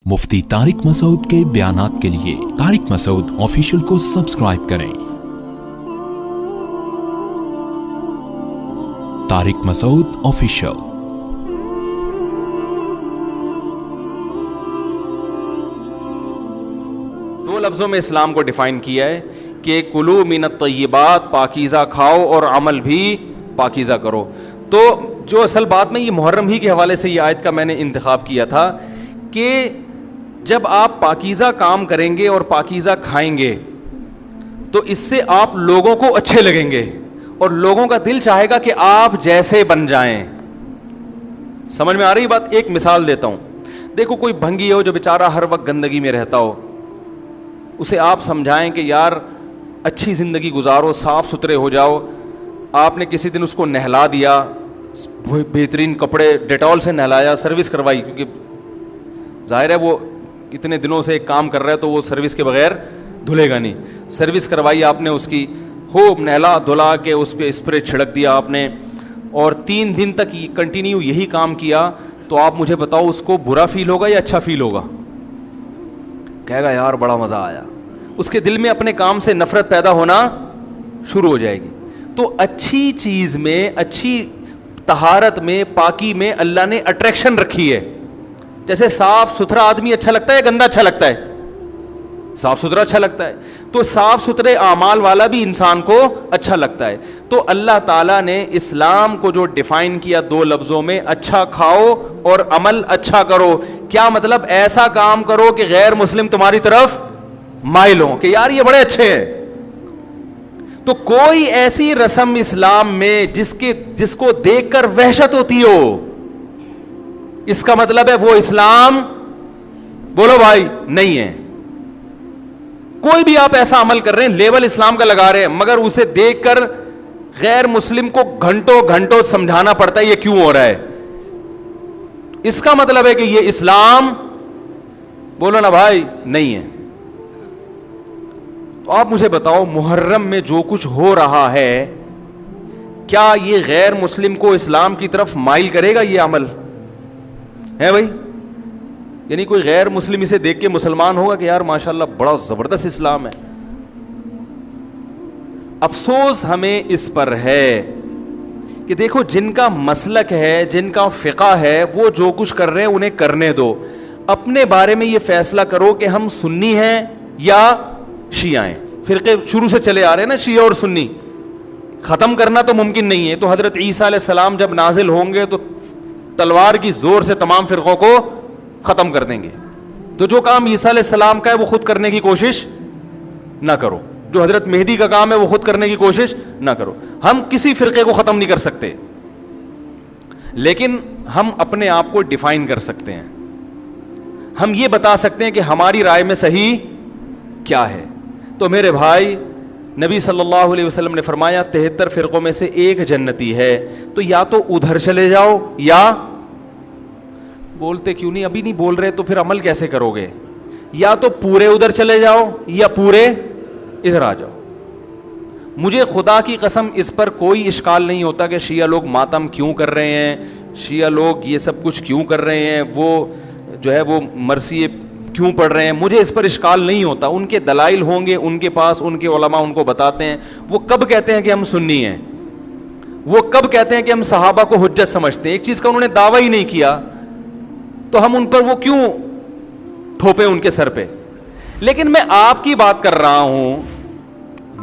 मुफ्ती तारिक मसूद के बयानात के लिए तारिक मसूद ऑफिशियल को सब्सक्राइब करें। तारिक मसूद ऑफिशियल। दो लफ्ज़ों में इस्लाम को डिफ़ाइन किया है कि कुलू मिनत तय्यबात, पाकीज़ा खाओ और अमल भी पाकीज़ा करो। तो जो असल बात में ये मुहर्रम ही के हवाले से ये आयत का मैंने इंतखाब किया था कि जब आप पाकीज़ा काम करेंगे और पाकीज़ा खाएंगे तो इससे आप लोगों को अच्छे लगेंगे और लोगों का दिल चाहेगा कि आप जैसे बन जाएं। समझ में आ रही बात? एक मिसाल देता हूँ। देखो, कोई भंगी हो जो बेचारा हर वक्त गंदगी में रहता हो, उसे आप समझाएं कि यार अच्छी ज़िंदगी गुजारो, साफ़ सुथरे हो जाओ। आपने किसी दिन उसको नहला दिया, बेहतरीन कपड़े डेटॉल से नहलाया, सर्विस करवाई, क्योंकि जाहिर है वो इतने दिनों से एक काम कर रहा है तो वो सर्विस के बगैर धुलेगा नहीं। सर्विस करवाई आपने उसकी, खूब नहला धुला के उस पर स्प्रे छिड़क दिया आपने, और 3 दिन तक कंटिन्यू यही काम किया, तो आप मुझे बताओ उसको बुरा फील होगा या अच्छा फील होगा? कहेगा यार बड़ा मज़ा आया। उसके दिल में अपने काम से नफ़रत पैदा होना शुरू हो जाएगी। तो अच्छी चीज़ में, अच्छी तहारत में, पाकी में अल्लाह ने अट्रैक्शन रखी है। जैसे साफ सुथरा आदमी अच्छा लगता है, गंदा अच्छा लगता है? साफ सुथरा अच्छा लगता है। तो साफ सुथरे आमाल वाला भी इंसान को अच्छा लगता है। तो अल्लाह ताला ने इस्लाम को जो डिफाइन किया 2 लफ्जों में, अच्छा खाओ और अमल अच्छा करो। क्या मतलब? ऐसा काम करो कि गैर मुस्लिम तुम्हारी तरफ माइल हो कि यार ये बड़े अच्छे हैं। तो कोई ऐसी रस्म इस्लाम में जिसको देखकर वहशत होती हो, इसका मतलब है वो इस्लाम, बोलो भाई, नहीं है। कोई भी आप ऐसा अमल कर रहे हैं, लेबल इस्लाम का लगा रहे हैं, मगर उसे देखकर गैर मुस्लिम को घंटों घंटों समझाना पड़ता है ये क्यों हो रहा है, इसका मतलब है कि ये इस्लाम, बोलो ना भाई, नहीं है। तो आप मुझे बताओ, मुहर्रम में जो कुछ हो रहा है, क्या ये गैर मुस्लिम को इस्लाम की तरफ माइल करेगा? ये अमल है भाई? यानी कोई गैर मुस्लिम इसे देख के मुसलमान होगा कि यार माशाल्लाह बड़ा ज़बरदस्त इस्लाम है? अफसोस हमें इस पर है कि देखो, जिनका मसलक है, जिनका फ़िक़ा है, वो जो कुछ कर रहे हैं उन्हें करने दो। अपने बारे में ये फ़ैसला करो कि हम सुन्नी हैं या शिया हैं। फ़िरक़े शुरू से चले आ रहे हैं ना, शिया और सुन्नी। ख़त्म करना तो मुमकिन नहीं है। तो हज़रत ईसा अलैहिस्सलाम जब नाजिल होंगे तो तलवार की ज़ोर से तमाम फ़िरक़ों को ख़त्म कर देंगे। तो जो काम ईसा अलैहिस्सलाम का है वो खुद करने की कोशिश ना करो, जो हज़रत मेहदी का काम है वो खुद करने की कोशिश ना करो। हम किसी फ़िरक़े को ख़त्म नहीं कर सकते, लेकिन हम अपने आप को डिफ़ाइन कर सकते हैं। हम ये बता सकते हैं कि हमारी राय में सही क्या है। तो मेरे भाई, नबी सल्लल्लाहु अलैहि वसल्लम ने फरमाया 73 फ़िरक़ों में से एक जन्नती है। तो या तो उधर चले जाओ, या बोलते क्यों नहीं, अभी नहीं बोल रहे तो फिर अमल कैसे करोगे? या तो पूरे उधर चले जाओ या पूरे इधर आ जाओ। मुझे खुदा की कसम इस पर कोई इश्काल नहीं होता कि शिया लोग मातम क्यों कर रहे हैं, शिया लोग ये सब कुछ क्यों कर रहे हैं, वो जो है वो मरसी क्यों पढ़ रहे हैं। मुझे इस पर इश्काल नहीं होता। उनके दलाइल होंगे उनके पास, उनके उलमा उनको बताते हैं। वो कब कहते हैं कि हम सुन्नी हैं? वो कब कहते हैं कि हम सहाबा को हुज्जत समझते हैं? एक चीज़ का उन्होंने दावा ही नहीं किया, तो हम उन पर वो क्यों थोपे उनके सर पे? लेकिन मैं आपकी बात कर रहा हूं,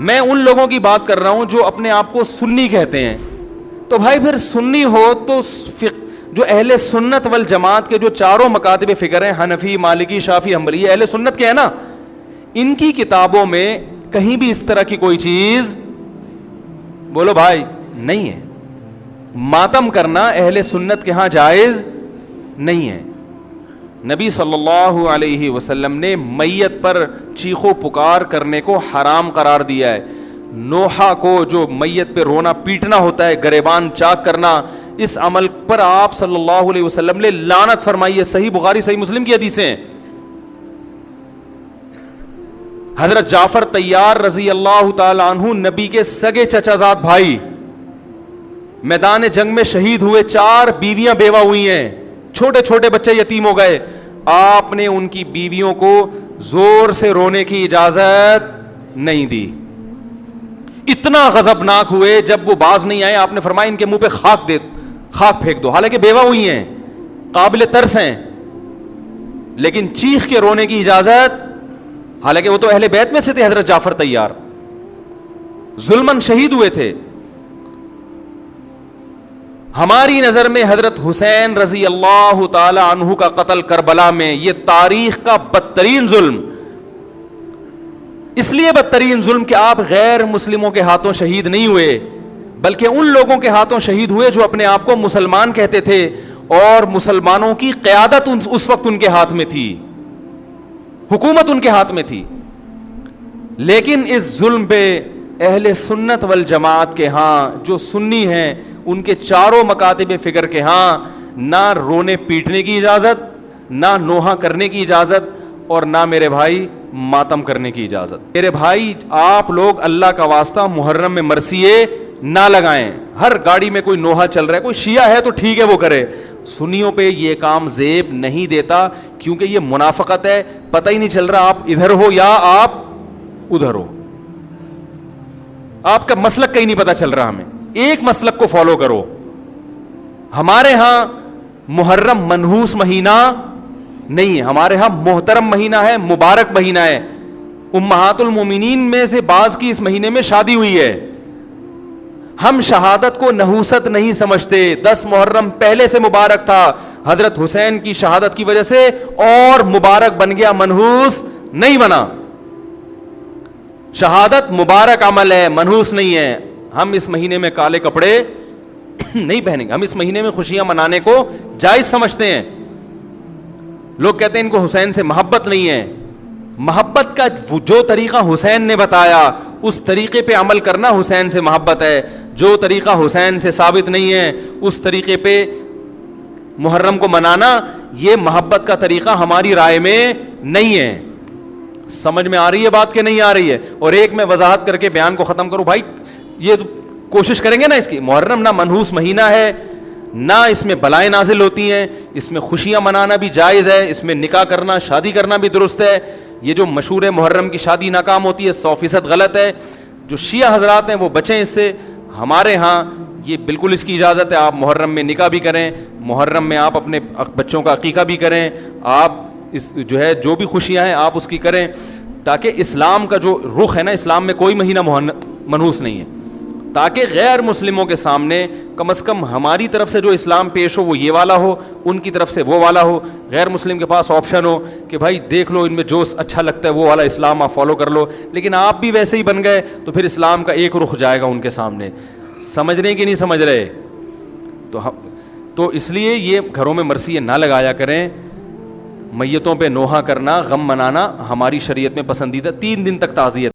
मैं उन लोगों की बात कर रहा हूं जो अपने आप को सुन्नी कहते हैं। तो भाई फिर सुन्नी हो तो जो अहले सुन्नत वल जमात के जो चारों मकातब फ़िक्र हैं, हनफी, मालिकी, शाफी, हम्बली, अहले सुन्नत के हैं ना, इनकी किताबों में कहीं भी इस तरह की कोई चीज़, बोलो भाई, नहीं है। मातम करना अहले सुन्नत के यहाँ जायज़ नहीं है। नबी सल्लल्लाहु अलैहि वसल्लम ने मैयत पर चीखो पुकार करने को हराम करार दिया है। नोहा को, जो मैयत पे रोना पीटना होता है, गरेबान चाक करना, इस अमल पर आप सल्लल्लाहु अलैहि वसल्लम ने लानत फरमाई है। सही बुखारी, सही मुस्लिम की हदीसें हैं। हजरत जाफर तैयार रजी अल्लाह ताला अन्हु, नबी के सगे चचाजाद भाई, मैदान जंग में शहीद हुए। 4 बीवियां बेवा हुई हैं, छोटे छोटे बच्चे यतीम हो गए। آپ نے ان کی بیویوں کو زور سے رونے کی اجازت نہیں دی. اتنا غضبناک ہوئے جب وہ باز نہیں آئے, آپ نے فرمایا ان کے منہ پہ خاک پھینک دو. حالانکہ بیوہ ہوئی ہیں, قابل ترس ہیں, لیکن چیخ کے رونے کی اجازت, حالانکہ وہ تو اہل بیت میں سے تھے. حضرت جعفر طیار ظلماً شہید ہوئے تھے. ہماری نظر میں حضرت حسین رضی اللہ تعالی عنہ کا قتل کربلا میں یہ تاریخ کا بدترین ظلم, اس لیے بدترین ظلم کہ آپ غیر مسلموں کے ہاتھوں شہید نہیں ہوئے, بلکہ ان لوگوں کے ہاتھوں شہید ہوئے جو اپنے آپ کو مسلمان کہتے تھے, اور مسلمانوں کی قیادت اس وقت ان کے ہاتھ میں تھی, حکومت ان کے ہاتھ میں تھی. لیکن اس ظلم پہ اہل سنت والجماعت کے ہاں جو سنی ہیں, ان کے چاروں مکاتب فکر کے ہاں نہ رونے پیٹنے کی اجازت, نہ نوحہ کرنے کی اجازت, اور نہ میرے بھائی ماتم کرنے کی اجازت. میرے بھائی آپ لوگ اللہ کا واسطہ محرم میں مرثیے نہ لگائیں. ہر گاڑی میں کوئی نوحہ چل رہا ہے, کوئی شیعہ ہے تو ٹھیک ہے وہ کرے, سنیوں پہ یہ کام زیب نہیں دیتا, کیونکہ یہ منافقت ہے. پتہ ہی نہیں چل رہا آپ ادھر ہو یا آپ ادھر ہو, آپ کا مسلک کہیں نہیں پتہ چل رہا. ہمیں ایک مسلک کو فالو کرو. ہمارے ہاں محرم منحوس مہینہ نہیں ہے, ہمارے ہاں محترم مہینہ ہے, مبارک مہینہ ہے. امہات المومنین میں سے بعض کی اس مہینے میں شادی ہوئی ہے. ہم شہادت کو نحوست نہیں سمجھتے. 10 محرم پہلے سے مبارک تھا, حضرت حسین کی شہادت کی وجہ سے اور مبارک بن گیا, منحوس نہیں بنا. شہادت مبارک عمل ہے, منحوس نہیں ہے. ہم اس مہینے میں کالے کپڑے نہیں پہنیں گے, ہم اس مہینے میں خوشیاں منانے کو جائز سمجھتے ہیں. لوگ کہتے ہیں ان کو حسین سے محبت نہیں ہے. محبت کا جو طریقہ حسین نے بتایا اس طریقے پہ عمل کرنا حسین سے محبت ہے. جو طریقہ حسین سے ثابت نہیں ہے اس طریقے پہ محرم کو منانا یہ محبت کا طریقہ ہماری رائے میں نہیں ہے. سمجھ میں آ رہی ہے بات کہ نہیں آ رہی ہے؟ اور ایک میں وضاحت کر کے بیان کو ختم کروں. بھائی یہ کوشش کریں گے نا اس کی, محرم نہ منحوس مہینہ ہے, نہ اس میں بلائیں نازل ہوتی ہیں, اس میں خوشیاں منانا بھی جائز ہے, اس میں نکاح کرنا شادی کرنا بھی درست ہے. یہ جو مشہور ہے محرم کی شادی ناکام ہوتی ہے 100% غلط ہے. جو شیعہ حضرات ہیں وہ بچیں اس سے. ہمارے ہاں یہ بالکل اس کی اجازت ہے, آپ محرم میں نکاح بھی کریں, محرم میں آپ اپنے بچوں کا عقیقہ بھی کریں, آپ اس جو ہے جو بھی خوشیاں ہیں آپ اس کی کریں, تاکہ اسلام کا جو رخ ہے نا, اسلام میں کوئی مہینہ منحوس نہیں ہے, تاکہ غیر مسلموں کے سامنے کم از کم ہماری طرف سے جو اسلام پیش ہو وہ یہ والا ہو, ان کی طرف سے وہ والا ہو. غیر مسلم کے پاس آپشن ہو کہ بھائی دیکھ لو ان میں جو اچھا لگتا ہے وہ والا اسلام آپ فالو کر لو, لیکن آپ بھی ویسے ہی بن گئے تو پھر اسلام کا ایک رخ جائے گا ان کے سامنے. سمجھ رہے کہ نہیں سمجھ رہے؟ تو اس لیے یہ گھروں میں مرثیے نہ لگایا کریں. میتوں پہ نوحہ کرنا, غم منانا ہماری شریعت میں پسندیدہ. 3 دن تک تعزیت